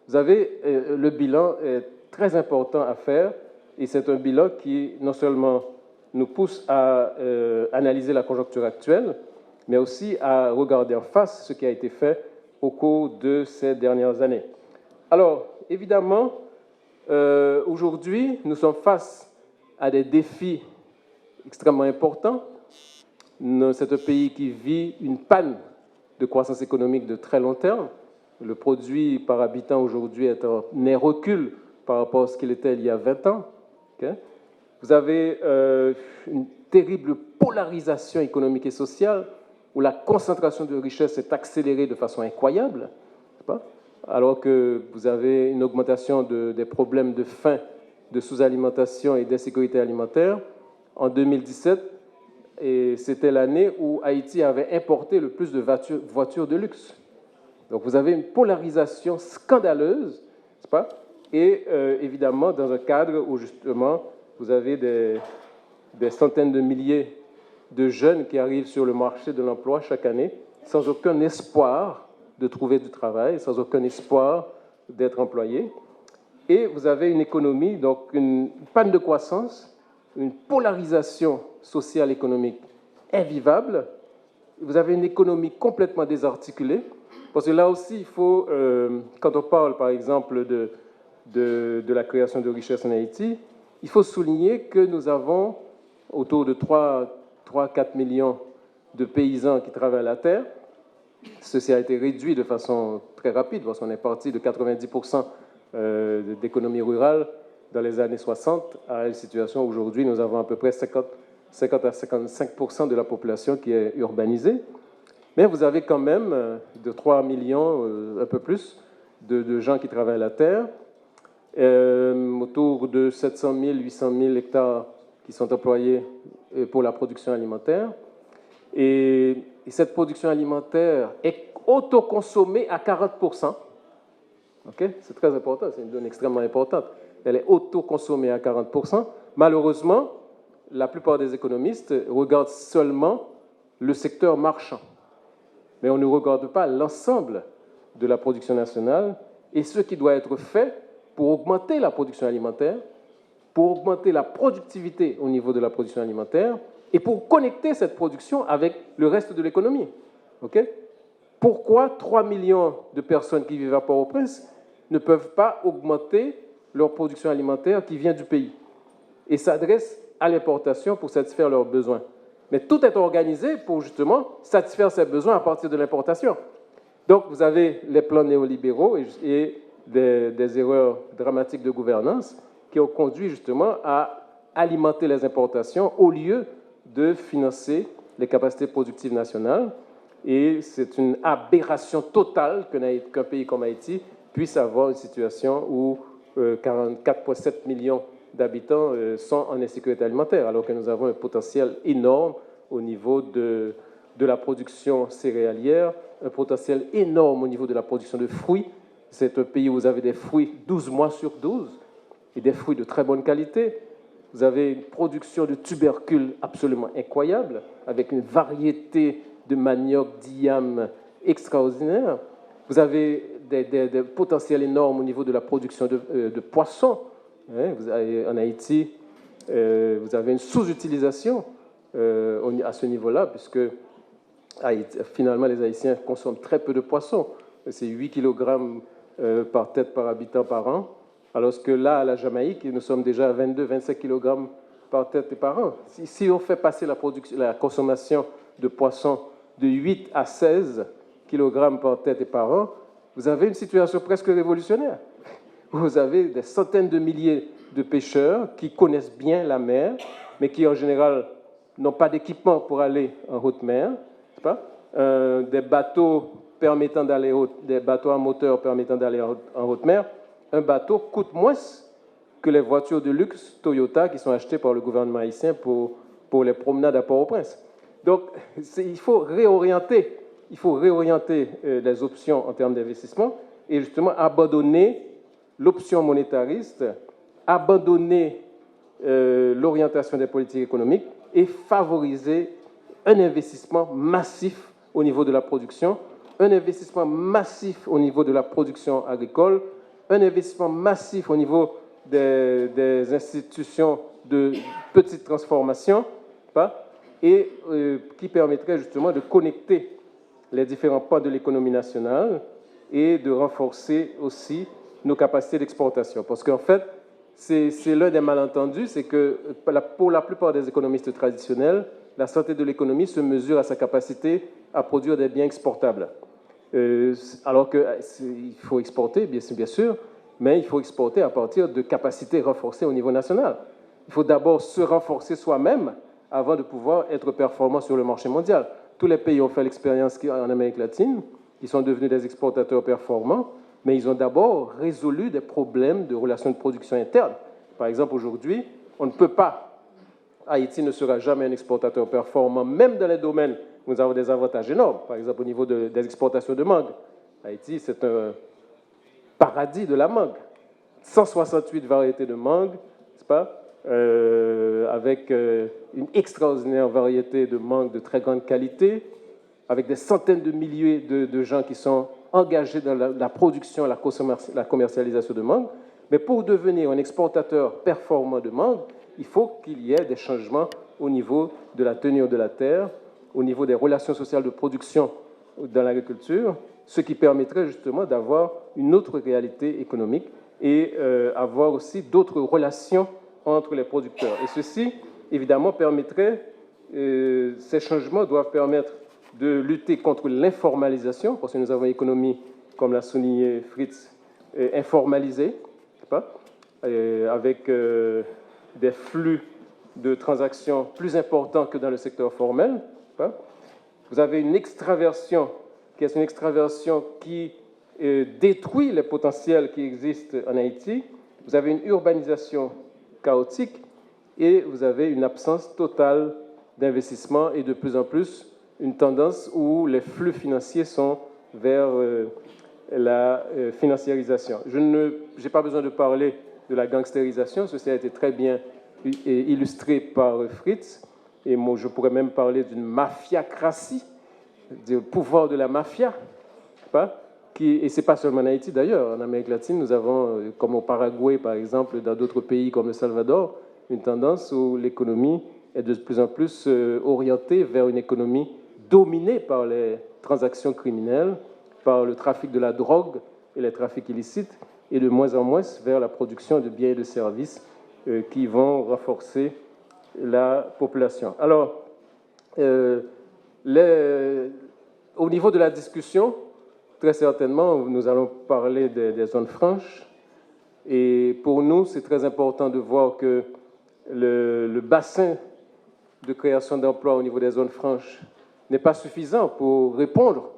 vous avez le bilan est très important à faire, et c'est un bilan qui non seulement nous pousse à analyser la conjoncture actuelle, mais aussi à regarder en face ce qui a été fait au cours de ces dernières années. Alors, évidemment, aujourd'hui, nous sommes face à des défis extrêmement importants. C'est un pays qui vit une panne de croissance économique de très long terme. Le produit par habitant aujourd'hui est en net recul par rapport à ce qu'il était il y a 20 ans. Okay? Vous avez une terrible polarisation économique et sociale où la concentration de richesses est accélérée de façon incroyable, pas? Alors que vous avez une augmentation des problèmes de faim, de sous-alimentation et d'insécurité alimentaire. En 2017, et c'était l'année où Haïti avait importé le plus de voitures de luxe. Donc vous avez une polarisation scandaleuse, n'est-ce pas? Et évidemment, dans un cadre où justement, vous avez des centaines de milliers de jeunes qui arrivent sur le marché de l'emploi chaque année, sans aucun espoir de trouver du travail, sans aucun espoir d'être employés. Et vous avez une économie, donc une panne de croissance, une polarisation sociale économique invivable. Vous avez une économie complètement désarticulée, parce que là aussi, il faut, quand on parle par exemple de la création de richesses en Haïti, il faut souligner que nous avons autour de 3-4 millions de paysans qui travaillent la terre. Ceci a été réduit de façon très rapide, parce qu'on est parti de 90% d'économie rurale dans les années 60 à une situation où aujourd'hui nous avons à peu près 50 à 55% de la population qui est urbanisée. Mais vous avez quand même de 3 millions, un peu plus, de gens qui travaillent la terre, autour de 700 000, 800 000 hectares qui sont employés pour la production alimentaire. Et cette production alimentaire est autoconsommée à 40%. Okay? C'est très important, c'est une donnée extrêmement importante. Elle est autoconsommée à 40%. Malheureusement, la plupart des économistes regardent seulement le secteur marchand. Mais on ne regarde pas l'ensemble de la production nationale et ce qui doit être fait pour augmenter la production alimentaire, pour augmenter la productivité au niveau de la production alimentaire et pour connecter cette production avec le reste de l'économie. Okay? Pourquoi 3 millions de personnes qui vivent à Port-au-Prince ne peuvent pas augmenter leur production alimentaire qui vient du pays et s'adressent à l'importation pour satisfaire leurs besoins? Mais tout est organisé pour justement satisfaire ces besoins à partir de l'importation. Donc, vous avez les plans néolibéraux et des erreurs dramatiques de gouvernance qui ont conduit justement à alimenter les importations au lieu de financer les capacités productives nationales. Et c'est une aberration totale qu'un pays comme Haïti puisse avoir une situation où 44,7 millions d'habitants sont en insécurité alimentaire, alors que nous avons un potentiel énorme au niveau de la production céréalière, un potentiel énorme au niveau de la production de fruits. C'est un pays où vous avez des fruits 12 mois sur 12 et des fruits de très bonne qualité. Vous avez une production de tubercules absolument incroyable, avec une variété de manioc, d'yam extraordinaire. Vous avez des potentiels énormes au niveau de la production de poissons. En Haïti, vous avez une sous-utilisation à ce niveau-là, puisque finalement les Haïtiens consomment très peu de poissons. C'est 8 kg par tête par habitant par an, alors que là, à la Jamaïque, nous sommes déjà à 22-25 kg par tête et par an. Si on fait passer la consommation de poissons de 8 à 16 kg par tête et par an, vous avez une situation presque révolutionnaire. Vous avez des centaines de milliers de pêcheurs qui connaissent bien la mer, mais qui en général n'ont pas d'équipement pour aller en haute mer, c'est pas? Des bateaux des bateaux à moteur permettant d'aller en haute mer. Un bateau coûte moins que les voitures de luxe Toyota qui sont achetées par le gouvernement haïtien pour les promenades à Port-au-Prince. Donc, il faut réorienter les options en termes d'investissement et justement abandonner l'option monétariste, abandonner l'orientation des politiques économiques et favoriser un investissement massif au niveau de la production, un investissement massif au niveau de la production agricole, un investissement massif au niveau des institutions de petite transformation, et qui permettrait justement de connecter les différents pans de l'économie nationale et de renforcer aussi nos capacités d'exportation. Parce qu'en fait, c'est l'un des malentendus, c'est que pour la plupart des économistes traditionnels, la santé de l'économie se mesure à sa capacité à produire des biens exportables. Alors qu'il faut exporter, bien sûr, mais il faut exporter à partir de capacités renforcées au niveau national. Il faut d'abord se renforcer soi-même avant de pouvoir être performant sur le marché mondial. Tous les pays ont fait l'expérience en Amérique latine, qui sont devenus des exportateurs performants, mais ils ont d'abord résolu des problèmes de relations de production interne. Par exemple, aujourd'hui, on ne peut pas, Haïti ne sera jamais un exportateur performant, même dans les domaines où nous avons des avantages énormes. Par exemple, au niveau des exportations de mangue. Haïti, c'est un paradis de la mangue. 168 variétés de mangue, n'est-ce pas, avec une extraordinaire variété de mangue de très grande qualité, avec des centaines de milliers de gens qui sont engagés dans la production et la commercialisation de mangue. Mais pour devenir un exportateur performant de mangue, il faut qu'il y ait des changements au niveau de la tenue de la terre, au niveau des relations sociales de production dans l'agriculture, ce qui permettrait justement d'avoir une autre réalité économique et avoir aussi d'autres relations entre les producteurs. Et ceci, évidemment, permettrait, ces changements doivent permettre de lutter contre l'informalisation, parce que nous avons une économie, comme l'a souligné Fritz, informalisée, pas? avec des flux de transactions plus importants que dans le secteur formel. Vous avez une extraversion qui détruit les potentiels qui existent en Haïti. Vous avez une urbanisation chaotique et vous avez une absence totale d'investissement et de plus en plus une tendance où les flux financiers sont vers la financiarisation. Je n'ai pas besoin de parler de la gangstérisation, ceci a été très bien illustré par Fritz, et moi je pourrais même parler d'une mafiacratie, du pouvoir de la mafia, et ce n'est pas seulement en Haïti d'ailleurs, en Amérique latine, nous avons, comme au Paraguay par exemple, dans d'autres pays comme le Salvador, une tendance où l'économie est de plus en plus orientée vers une économie dominée par les transactions criminelles, par le trafic de la drogue et les trafics illicites, et de moins en moins vers la production de biens et de services qui vont renforcer la population. Alors, au niveau de la discussion, très certainement, nous allons parler des zones franches. Et pour nous, c'est très important de voir que le bassin de création d'emplois au niveau des zones franches n'est pas suffisant pour répondre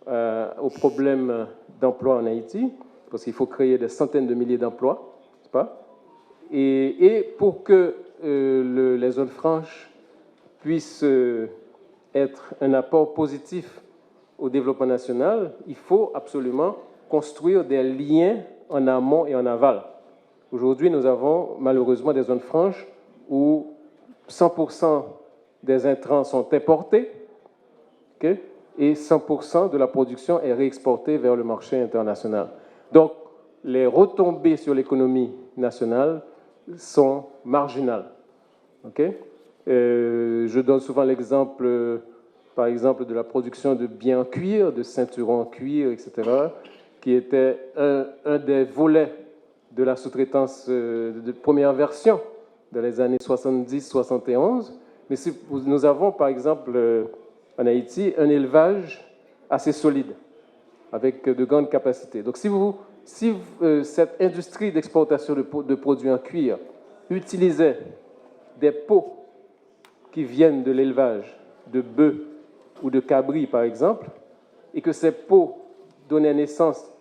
aux problèmes d'emploi en Haïti, parce qu'il faut créer des centaines de milliers d'emplois, n'est-ce pas? Et pour que les zones franches puissent être un apport positif au développement national, il faut absolument construire des liens en amont et en aval. Aujourd'hui, nous avons malheureusement des zones franches où 100% des intrants sont importés, okay, et 100% de la production est réexportée vers le marché international. Donc, les retombées sur l'économie nationale sont marginales. Okay? Je donne souvent l'exemple, par exemple, de la production de biens en cuir, de ceinturons en cuir, etc., qui était un des volets de la sous-traitance de première version dans les années 70-71. Mais nous avons, par exemple, en Haïti, un élevage assez solide, avec de grandes capacités. Donc, si cette industrie d'exportation de produits en cuir utilisait des peaux qui viennent de l'élevage de bœufs ou de cabris, par exemple, et que ces peaux donnaient naissance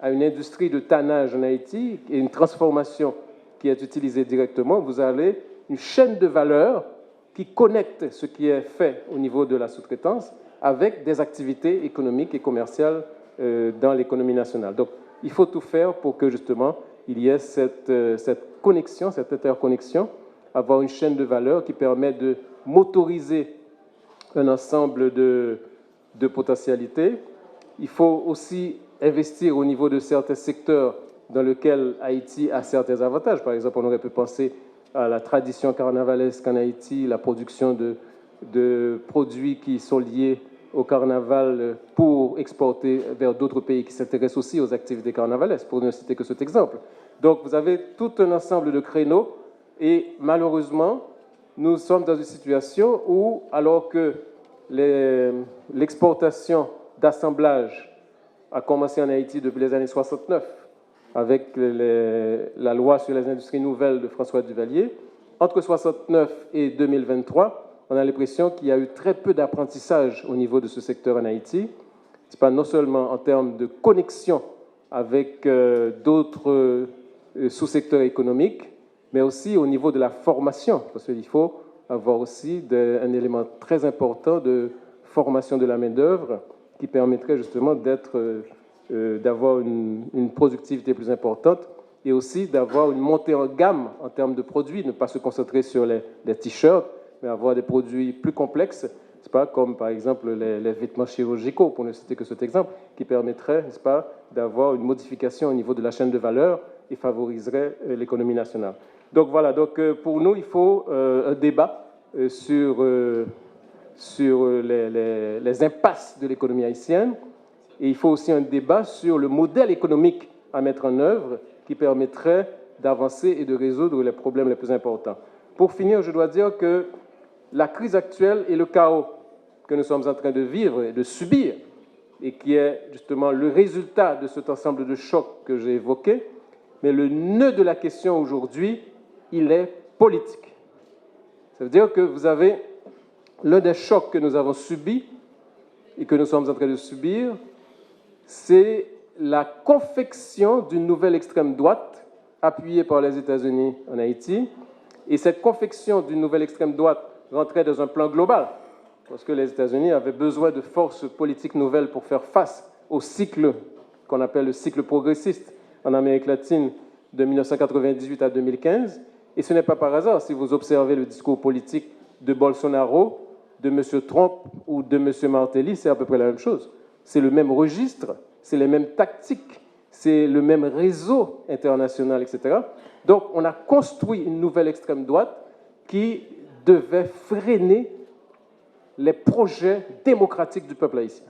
à une industrie de tannage en Haïti et une transformation qui est utilisée directement, vous avez une chaîne de valeur qui connecte ce qui est fait au niveau de la sous-traitance avec des activités économiques et commerciales dans l'économie nationale. Donc, il faut tout faire pour que, justement, il y ait cette connexion, cette interconnexion, avoir une chaîne de valeur qui permet de motoriser un ensemble de potentialités. Il faut aussi investir au niveau de certains secteurs dans lesquels Haïti a certains avantages. Par exemple, on aurait pu penser à la tradition carnavalesque en Haïti, la production de produits qui sont liés au carnaval pour exporter vers d'autres pays qui s'intéressent aussi aux activités carnavalesques, pour ne citer que cet exemple. Donc, vous avez tout un ensemble de créneaux et malheureusement, nous sommes dans une situation où, alors que l'exportation d'assemblage a commencé en Haïti depuis les années 69, avec la loi sur les industries nouvelles de François Duvalier, entre 69 et 2023, on a l'impression qu'il y a eu très peu d'apprentissage au niveau de ce secteur en Haïti. C'est pas non seulement en termes de connexion avec d'autres sous-secteurs économiques, mais aussi au niveau de la formation, parce qu'il faut avoir aussi un élément très important de formation de la main-d'œuvre qui permettrait justement d'avoir une productivité plus importante et aussi d'avoir une montée en gamme en termes de produits, ne pas se concentrer sur les t-shirts, mais avoir des produits plus complexes, c'est pas, comme par exemple les vêtements chirurgicaux, pour ne citer que cet exemple, qui permettrait, n'est-ce pas, d'avoir une modification au niveau de la chaîne de valeur et favoriserait l'économie nationale. Donc voilà, donc pour nous, il faut un débat sur les impasses de l'économie haïtienne, et il faut aussi un débat sur le modèle économique à mettre en œuvre qui permettrait d'avancer et de résoudre les problèmes les plus importants. Pour finir, je dois dire que la crise actuelle et le chaos que nous sommes en train de vivre et de subir, et qui est justement le résultat de cet ensemble de chocs que j'ai évoqués, mais le nœud de la question aujourd'hui, il est politique. Ça veut dire que vous avez l'un des chocs que nous avons subis et que nous sommes en train de subir, c'est la confection d'une nouvelle extrême droite appuyée par les États-Unis en Haïti. Et cette confection d'une nouvelle extrême droite rentrait dans un plan global, parce que les États-Unis avaient besoin de forces politiques nouvelles pour faire face au cycle qu'on appelle le cycle progressiste en Amérique latine de 1998 à 2015. Et ce n'est pas par hasard, si vous observez le discours politique de Bolsonaro, de M. Trump ou de M. Martelly, c'est à peu près la même chose. C'est le même registre, c'est les mêmes tactiques, c'est le même réseau international, etc. Donc, on a construit une nouvelle extrême droite qui devait freiner les projets démocratiques du peuple haïtien.